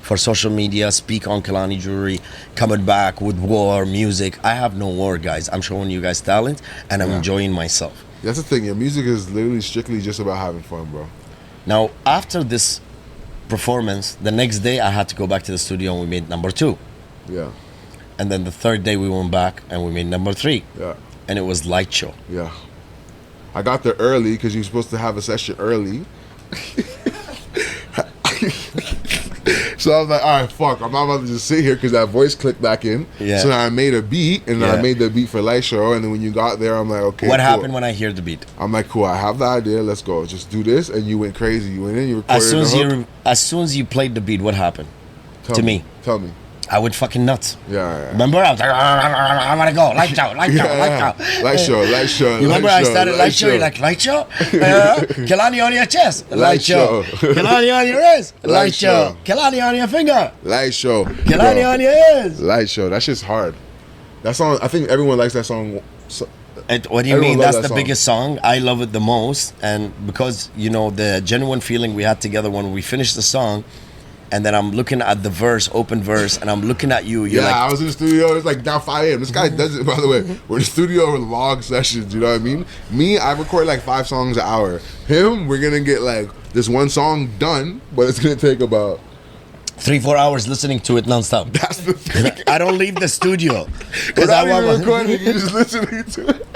[SPEAKER 1] for social media speak on Kilani Jewellery, coming back with war, music. I have no war, guys. I'm showing you guys talent, and I'm enjoying myself.
[SPEAKER 2] That's the thing. Your music is literally strictly just about having fun, bro.
[SPEAKER 1] Now, after this performance, the next day I had to go back to the studio and we made number 2.
[SPEAKER 2] Yeah.
[SPEAKER 1] And then the third day we went back and we made number 3.
[SPEAKER 2] Yeah.
[SPEAKER 1] And it was Light Show.
[SPEAKER 2] Yeah. I got there early because you were supposed to have a session early. So I was like, all right, fuck, I'm not about to just sit here because that voice clicked back in.
[SPEAKER 1] Yeah.
[SPEAKER 2] So then I made a beat, and then I made the beat for Light Show, and then when you got there, I'm like, okay,
[SPEAKER 1] What
[SPEAKER 2] cool.
[SPEAKER 1] happened when I hear the beat?
[SPEAKER 2] I'm like, cool, I have the idea, let's go. Just do this, and you went crazy. You went in, you recorded the hook.
[SPEAKER 1] As soon as you played the beat, what happened?
[SPEAKER 2] Tell
[SPEAKER 1] to me.
[SPEAKER 2] Tell me.
[SPEAKER 1] I went fucking nuts.
[SPEAKER 2] Yeah.
[SPEAKER 1] Remember? I was like, I want to go. Light Show.
[SPEAKER 2] Light Show.
[SPEAKER 1] You remember I started Light Show? You're like, Light Show? Kilani on your chest. Light Show. Kilani on your wrist. Light Show. Kilani on your finger.
[SPEAKER 2] Light Show.
[SPEAKER 1] Kilani on your ears.
[SPEAKER 2] Light Show. That shit's hard. That song, I think everyone likes that song.
[SPEAKER 1] What do you
[SPEAKER 2] Everyone
[SPEAKER 1] mean?
[SPEAKER 2] loves
[SPEAKER 1] That's
[SPEAKER 2] that
[SPEAKER 1] the
[SPEAKER 2] song.
[SPEAKER 1] biggest song. I love it the most. And because, the genuine feeling we had together when we finished the song, and then I'm looking at the verse, open verse, and I'm looking at you. You're like,
[SPEAKER 2] I was in the studio. It's like down 5 a.m. This guy does it, by the way. We're in the studio with long sessions, you know what I mean? Me, I record like 5 songs an hour. Him, we're going to get like this one song done, but it's going to take about
[SPEAKER 1] 3-4 hours listening to it nonstop.
[SPEAKER 2] That's the thing.
[SPEAKER 1] I don't leave the studio.
[SPEAKER 2] We're not even
[SPEAKER 1] want
[SPEAKER 2] recording, you're just listening to it.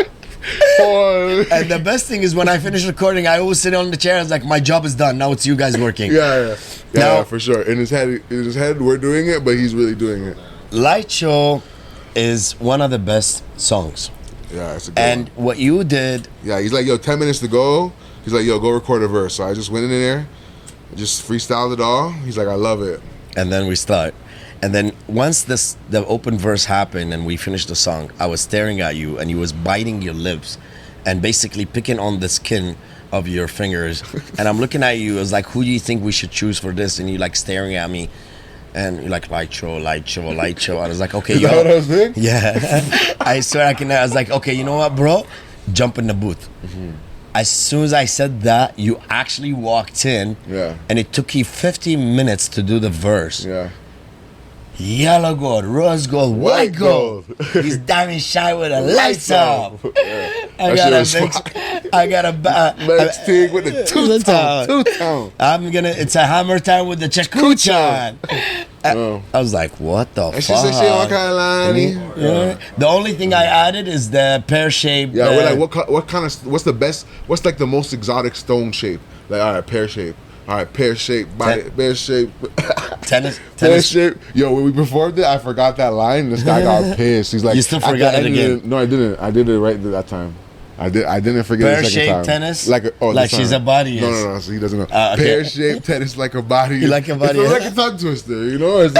[SPEAKER 1] And the best thing is when I finish recording, I always sit on the chair. I was like, my job is done. Now it's you guys working.
[SPEAKER 2] Yeah, for sure. In his head, we're doing it, but he's really doing it.
[SPEAKER 1] Light Show is one of the best songs.
[SPEAKER 2] Yeah, it's a good
[SPEAKER 1] And
[SPEAKER 2] one.
[SPEAKER 1] what you did,
[SPEAKER 2] Yeah, he's like, yo, 10 minutes to go. He's like, yo, go record a verse. So I just went in there, just freestyled it all. He's like, I love it.
[SPEAKER 1] and then we start. And then once the open verse happened and we finished the song, I was staring at you and you was biting your lips and basically picking on the skin of your fingers. And I'm looking at you, I was like, who do you think we should choose for this? And you like staring at me and you're like, Light Show. I was like, okay,
[SPEAKER 2] Is that what I was doing?
[SPEAKER 1] Yeah. I swear I was like, okay, you know what, bro? Jump in the booth. As soon as I said that, you actually walked in.
[SPEAKER 2] Yeah.
[SPEAKER 1] And it took you 15 minutes to do the verse.
[SPEAKER 2] Yeah.
[SPEAKER 1] Yellow gold, rose gold, white gold. He's diamond shine with the lights off. I got a
[SPEAKER 2] Let's take with the two-tone.
[SPEAKER 1] It's a hammer time with the chakuchan. I was like, what the
[SPEAKER 2] And
[SPEAKER 1] fuck?
[SPEAKER 2] she said she want Kilani.
[SPEAKER 1] Yeah. The only thing I added is the pear-shaped.
[SPEAKER 2] Yeah, we're like, what kind of, what's the best, what's like the most exotic stone shape? Like, all right, pear shape. All right, pear shape, body, pear shape.
[SPEAKER 1] tennis.
[SPEAKER 2] Pear shape. Yo, when we performed it, I forgot that line. This guy got pissed. He's like,
[SPEAKER 1] You still forgot it again?
[SPEAKER 2] No, I didn't. I did it right that time. I didn't forget the second time.
[SPEAKER 1] Pear-shaped tennis?
[SPEAKER 2] Like
[SPEAKER 1] she's a body.
[SPEAKER 2] No. So he doesn't know.
[SPEAKER 1] Okay.
[SPEAKER 2] Pear-shaped tennis like a body.
[SPEAKER 1] You like a body?
[SPEAKER 2] It's like a tongue twister, you know? It's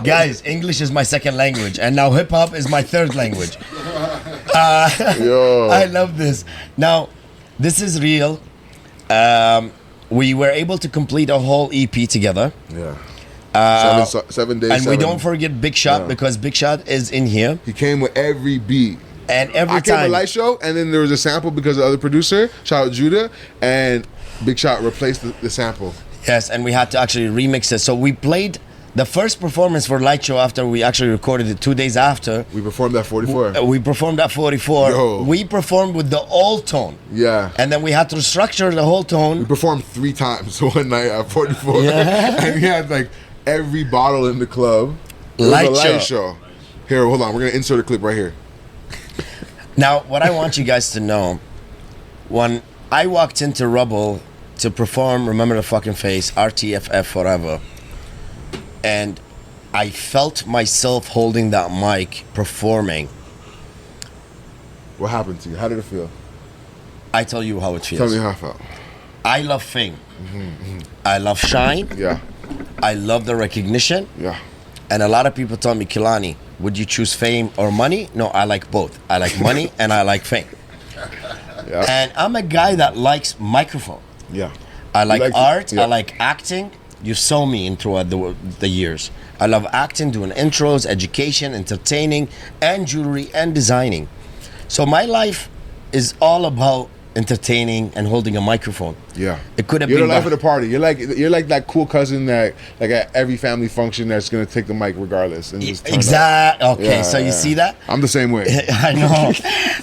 [SPEAKER 1] Guys, English is my second language, and now hip-hop is my third language.
[SPEAKER 2] Yo.
[SPEAKER 1] I love this. Now, this is real. We were able to complete a whole EP together.
[SPEAKER 2] Yeah. 7 days.
[SPEAKER 1] And we don't forget Big Shot, because Big Shot is in here.
[SPEAKER 2] He came with every beat.
[SPEAKER 1] And every
[SPEAKER 2] I came
[SPEAKER 1] time.
[SPEAKER 2] with Light Show, and then there was a sample because of the other producer, shout out Judah, and Big Shot replaced the sample.
[SPEAKER 1] Yes, and we had to actually remix it. So we played the first performance for Light Show after we actually recorded it 2 days after.
[SPEAKER 2] We performed at 44.
[SPEAKER 1] We performed at 44.
[SPEAKER 2] Yo.
[SPEAKER 1] We performed with the old tone.
[SPEAKER 2] Yeah.
[SPEAKER 1] And then we had to restructure the whole
[SPEAKER 2] We
[SPEAKER 1] tone.
[SPEAKER 2] performed 3 times one night at 44.
[SPEAKER 1] Yeah.
[SPEAKER 2] And we had like every bottle in the club. It was
[SPEAKER 1] Light
[SPEAKER 2] a light
[SPEAKER 1] show.
[SPEAKER 2] show. Here, hold on. We're going to insert a clip right here.
[SPEAKER 1] Now, what I want you guys to know, when I walked into Rubble to perform Remember the Fucking Face, RTFF Forever, and I felt myself holding that mic, performing,
[SPEAKER 2] What happened to you? How did it feel?
[SPEAKER 1] I tell you how it feels.
[SPEAKER 2] Tell me how it felt.
[SPEAKER 1] I love fame. I love shine.
[SPEAKER 2] Yeah.
[SPEAKER 1] I love the recognition.
[SPEAKER 2] Yeah.
[SPEAKER 1] And a lot of people tell me, Kilani, would you choose fame or money? No, I like both. I like money and I like fame.
[SPEAKER 2] Yeah.
[SPEAKER 1] And I'm a guy that likes microphone.
[SPEAKER 2] Yeah.
[SPEAKER 1] I like
[SPEAKER 2] like it,
[SPEAKER 1] art.
[SPEAKER 2] yeah.
[SPEAKER 1] I like acting. You saw me in throughout the years. I love acting, doing intros, education, entertaining, and jewelry and designing. So my life is all about entertaining and holding a microphone.
[SPEAKER 2] Yeah.
[SPEAKER 1] It could have
[SPEAKER 2] You're
[SPEAKER 1] been
[SPEAKER 2] the life of the party. You're like that cool cousin that like at every family function that's gonna take the mic regardless and just turn up.
[SPEAKER 1] Exactly. Okay,
[SPEAKER 2] Yeah,
[SPEAKER 1] so you
[SPEAKER 2] yeah.
[SPEAKER 1] see that?
[SPEAKER 2] I'm the same way.
[SPEAKER 1] I know.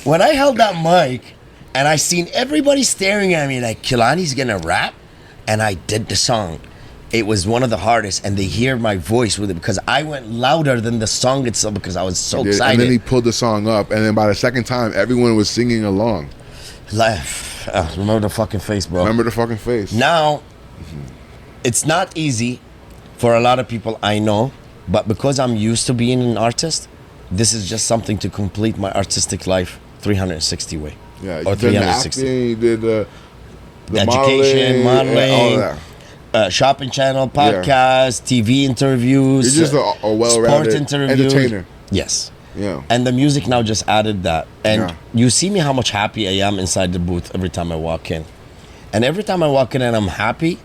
[SPEAKER 1] When I held that mic and I seen everybody staring at me like, Kilani's gonna rap, and I did the song. It was one of the hardest, and they hear my voice with it because I went louder than the song itself because I was so excited.
[SPEAKER 2] And then he pulled the song up, and then by the second time, everyone was singing along.
[SPEAKER 1] Remember the fucking face, bro.
[SPEAKER 2] Remember the fucking face.
[SPEAKER 1] Now, it's not easy for a lot of people I know, but because I'm used to being an artist, this is just something to complete my artistic life 360 way.
[SPEAKER 2] Yeah,
[SPEAKER 1] Or
[SPEAKER 2] you did the
[SPEAKER 1] 360.
[SPEAKER 2] acting, you did the
[SPEAKER 1] Education, modeling,
[SPEAKER 2] all that.
[SPEAKER 1] Shopping channel, podcast, TV interviews.
[SPEAKER 2] You're just a well-rounded
[SPEAKER 1] sport interviews.
[SPEAKER 2] entertainer.
[SPEAKER 1] Yes.
[SPEAKER 2] Yeah.
[SPEAKER 1] And the music now just added that. And
[SPEAKER 2] Yeah.
[SPEAKER 1] you see me how much happy I am inside the booth every time I walk in. And every time I walk in and I'm happy,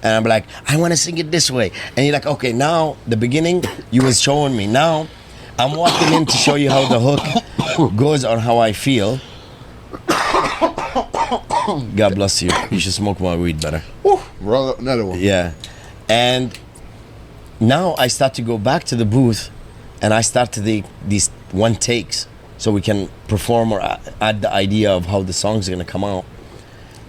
[SPEAKER 1] and I'm like, I want to sing it this way. And you're like, okay, now, the beginning, you was showing me. Now, I'm walking in to show you how the hook goes on how I feel. God bless you. You should smoke more weed better.
[SPEAKER 2] Roll up another one.
[SPEAKER 1] Yeah. And now I start to go back to the booth and I start to these one takes so we can perform or add the idea of how the song's going to come out.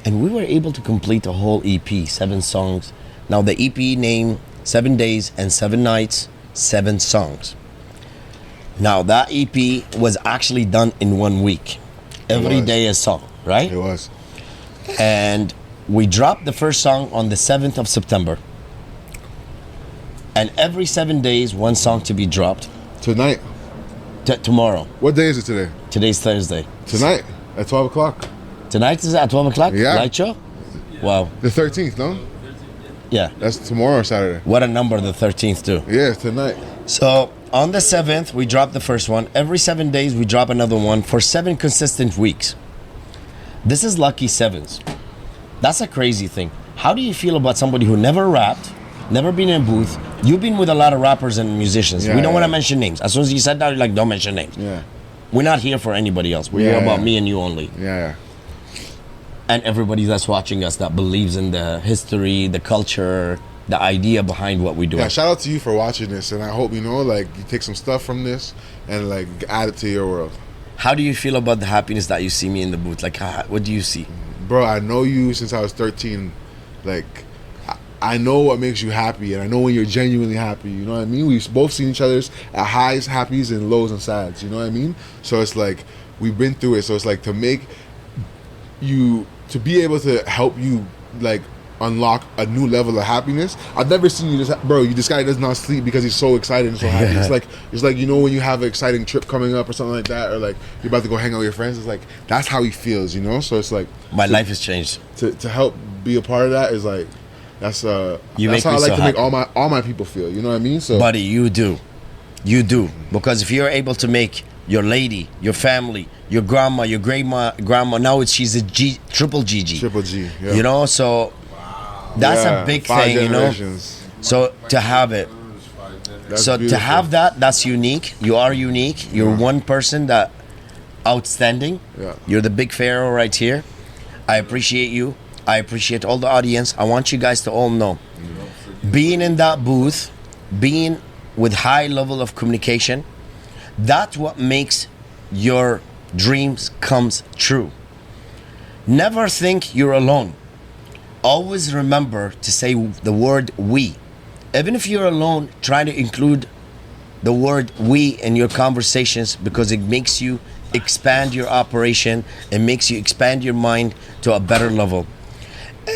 [SPEAKER 1] And we were able to complete a whole EP, 7 songs. Now the EP named 7 Days and 7 Nights, 7 songs. Now that EP was actually done in 1 week. Every
[SPEAKER 2] was.
[SPEAKER 1] day a song, right?
[SPEAKER 2] It was.
[SPEAKER 1] And we dropped the first song on the 7th of September. And every 7 days, one song to be dropped.
[SPEAKER 2] Tonight.
[SPEAKER 1] Tomorrow.
[SPEAKER 2] What day is it today?
[SPEAKER 1] Today's Thursday.
[SPEAKER 2] Tonight at 12 o'clock.
[SPEAKER 1] Tonight is at 12 o'clock?
[SPEAKER 2] Yeah.
[SPEAKER 1] Light show? Wow.
[SPEAKER 2] The 13th, no?
[SPEAKER 1] Yeah.
[SPEAKER 2] That's tomorrow or Saturday.
[SPEAKER 1] What a number, the 13th too.
[SPEAKER 2] Yeah, it's tonight.
[SPEAKER 1] So on the 7th, we dropped the first one. Every 7 days, we drop another one for 7 consistent weeks. This is lucky 7s. That's a crazy thing. How do you feel about somebody who never rapped, never been in a booth? You've been with a lot of rappers and musicians.
[SPEAKER 2] Yeah,
[SPEAKER 1] We don't want to
[SPEAKER 2] yeah.
[SPEAKER 1] mention names. As soon as you said that, you're like, don't mention names.
[SPEAKER 2] Yeah.
[SPEAKER 1] We're not here for anybody else. We're
[SPEAKER 2] Yeah,
[SPEAKER 1] here about
[SPEAKER 2] yeah.
[SPEAKER 1] me and you only.
[SPEAKER 2] Yeah.
[SPEAKER 1] And everybody that's watching us that believes in the history, the culture, the idea behind what we do.
[SPEAKER 2] Yeah, shout out to you for watching this, and I hope you take some stuff from this and like add it to your world.
[SPEAKER 1] How do you feel about the happiness that you see me in the booth? Like, what do you see?
[SPEAKER 2] Bro, I know you since I was 13. Like, I know what makes you happy, and I know when you're genuinely happy. You know what I mean? We've both seen each other's at highs, happies, and lows and sads. You know what I mean? So it's like we've been through it. So it's like to be able to help you like unlock a new level of happiness. I've never seen you just, bro. This guy does not sleep because he's so excited and so happy. It's like you know when you have an exciting trip coming up or something like that, or like you're about to go hang out with your friends. It's like that's how he feels, you know. So it's like
[SPEAKER 1] my life has changed.
[SPEAKER 2] To help be a part of that is like that's how I
[SPEAKER 1] so
[SPEAKER 2] like to
[SPEAKER 1] happy.
[SPEAKER 2] make all my people feel. You know what I mean? So,
[SPEAKER 1] buddy, you do, because if you're able to make your lady, your family, your grandma, your grandma, now she's a triple GG.
[SPEAKER 2] Yeah.
[SPEAKER 1] You know, so. That's a big
[SPEAKER 2] 5
[SPEAKER 1] thing, you know.
[SPEAKER 2] generations.
[SPEAKER 1] So to have it,
[SPEAKER 2] That's
[SPEAKER 1] so
[SPEAKER 2] beautiful.
[SPEAKER 1] to have that's unique. You are unique. You're one person that outstanding.
[SPEAKER 2] Yeah.
[SPEAKER 1] You're the big pharaoh right here. I appreciate you. I appreciate all the audience. I want you guys to all know, being in that booth, being with high level of communication, that's what makes your dreams comes true. Never think you're alone. Always remember to say the word we. Even if you're alone, try to include the word we in your conversations, because it makes you expand your operation. It makes you expand your mind to a better level.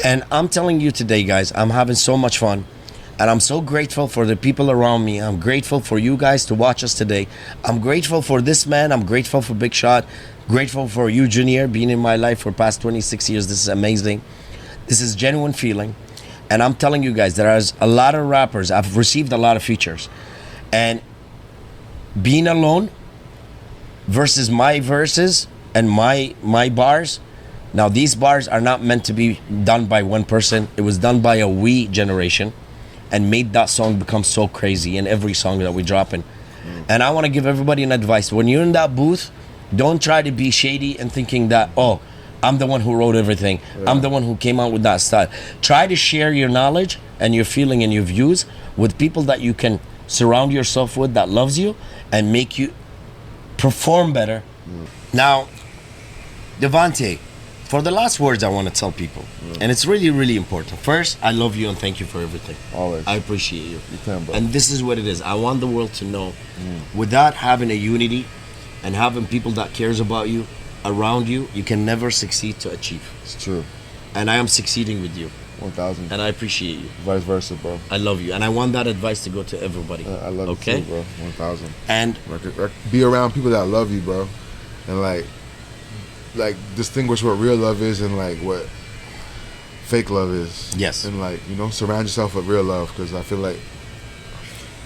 [SPEAKER 1] And I'm telling you today, guys, I'm having so much fun. And I'm so grateful for the people around me. I'm grateful for you guys to watch us today. I'm grateful for this man. I'm grateful for Big Shot. Grateful for you, Junior, being in my life for past 26 years. This is amazing. This is genuine feeling. And I'm telling you guys, there is a lot of rappers. I've received a lot of features. And being alone versus my verses and my bars. Now, these bars are not meant to be done by one person. It was done by a we generation and made that song become so crazy in every song that we drop in. And I want to give everybody an advice. When you're in that booth, don't try to be shady and thinking that, oh, I'm the one who wrote everything. Yeah. I'm the one who came out with that style. Try to share your knowledge and your feeling and your views with people that you can surround yourself with, that loves you and make you perform better. Now, Devontée, for the last words I want to tell people, and it's really, really important. First, I love you and thank you for everything.
[SPEAKER 2] Always.
[SPEAKER 1] I appreciate you.
[SPEAKER 2] You can, bro.
[SPEAKER 1] And this is what it is. I want the world to know, without having a unity and having people that cares about you around you, you can never succeed to achieve.
[SPEAKER 2] It's true.
[SPEAKER 1] And I am succeeding with you.
[SPEAKER 2] 1,000.
[SPEAKER 1] And I appreciate you.
[SPEAKER 2] Vice versa, bro.
[SPEAKER 1] I love you. And I want that advice to go to everybody.
[SPEAKER 2] I love you too, bro. 1,000.
[SPEAKER 1] And
[SPEAKER 2] be around people that love you, bro. And like distinguish what real love is and like what fake love is.
[SPEAKER 1] Yes.
[SPEAKER 2] And like, you know, surround yourself with real love, because I feel like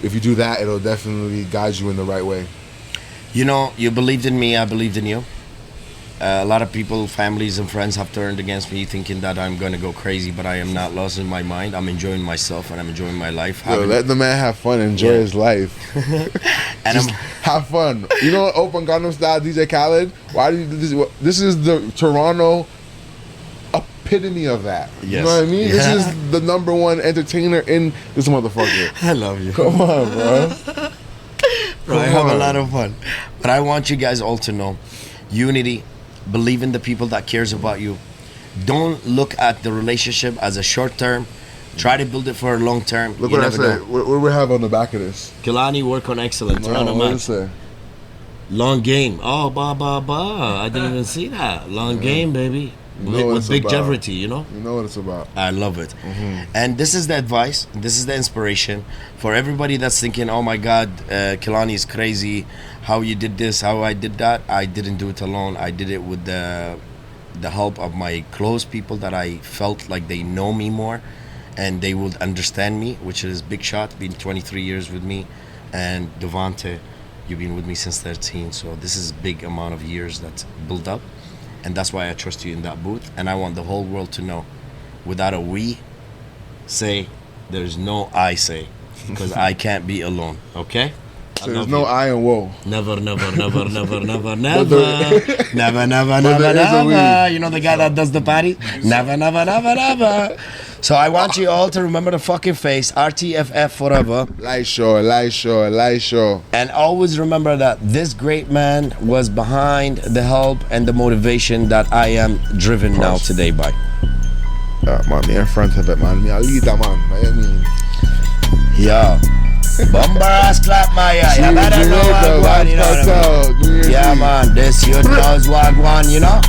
[SPEAKER 2] if you do that, it'll definitely guide you in the right way.
[SPEAKER 1] You know, you believed in me, I believed in you. A lot of people, families and friends have turned against me thinking that I'm going to go crazy, but I am not lost in my mind. I'm enjoying myself and I'm enjoying my life.
[SPEAKER 2] Yo, let the man have fun, enjoy his life.
[SPEAKER 1] And
[SPEAKER 2] just have fun. You know, Open Gangnam Style, DJ Khaled. Why do you do this? This is the Toronto epitome of that.
[SPEAKER 1] Yes.
[SPEAKER 2] You know what I mean?
[SPEAKER 1] Yeah.
[SPEAKER 2] This is the #1 entertainer in this motherfucker.
[SPEAKER 1] I love you.
[SPEAKER 2] Come on, bro.
[SPEAKER 1] Bro, I have a lot of fun. But I want you guys all to know, unity. Believe in the people that cares about you. Don't look at the relationship as a short term. Try to build it for a long term.
[SPEAKER 2] Look
[SPEAKER 1] you
[SPEAKER 2] what I
[SPEAKER 1] never
[SPEAKER 2] say.
[SPEAKER 1] know.
[SPEAKER 2] What do we have on the back of this?
[SPEAKER 1] Kilani, work on excellence.
[SPEAKER 2] No,
[SPEAKER 1] Toronto
[SPEAKER 2] what
[SPEAKER 1] man.
[SPEAKER 2] does it say?
[SPEAKER 1] Long game. Oh, I didn't even see that. Long game, baby.
[SPEAKER 2] You know what
[SPEAKER 1] With
[SPEAKER 2] it's
[SPEAKER 1] big
[SPEAKER 2] about.
[SPEAKER 1] Jeopardy, you know?
[SPEAKER 2] You know what it's about.
[SPEAKER 1] I love it. And this is the advice, this is the inspiration for everybody that's thinking, oh my God, Kilani is crazy, how you did this, how I did that. I didn't do it alone. I did it with the help of my close people that I felt like they know me more and they would understand me, which is Big Shot, been 23 years with me, and Devontée, you've been with me since 13. So this is a big amount of years that's built up. And that's why I trust you in that booth. And I want the whole world to know, without a we say, there's no I say. Because I can't be alone, okay?
[SPEAKER 2] So there's no I in woe.
[SPEAKER 1] Never, never, never, never, never, never.
[SPEAKER 2] But
[SPEAKER 1] Never, never,
[SPEAKER 2] there
[SPEAKER 1] never,
[SPEAKER 2] is a we.
[SPEAKER 1] never. You know the guy that does the party? Never, never, never, never. So I want you all to remember the fucking face. RTFF forever.
[SPEAKER 2] Light show.
[SPEAKER 1] And always remember that this great man was behind the help and the motivation that I am driven now today by.
[SPEAKER 2] Man, me in front of it, man. Me a leader, man. I mean.
[SPEAKER 1] Yo. Bumper ass clap, my yeah. You better know what one, you know what I mean? Yeah, man. This you knows what one, you know?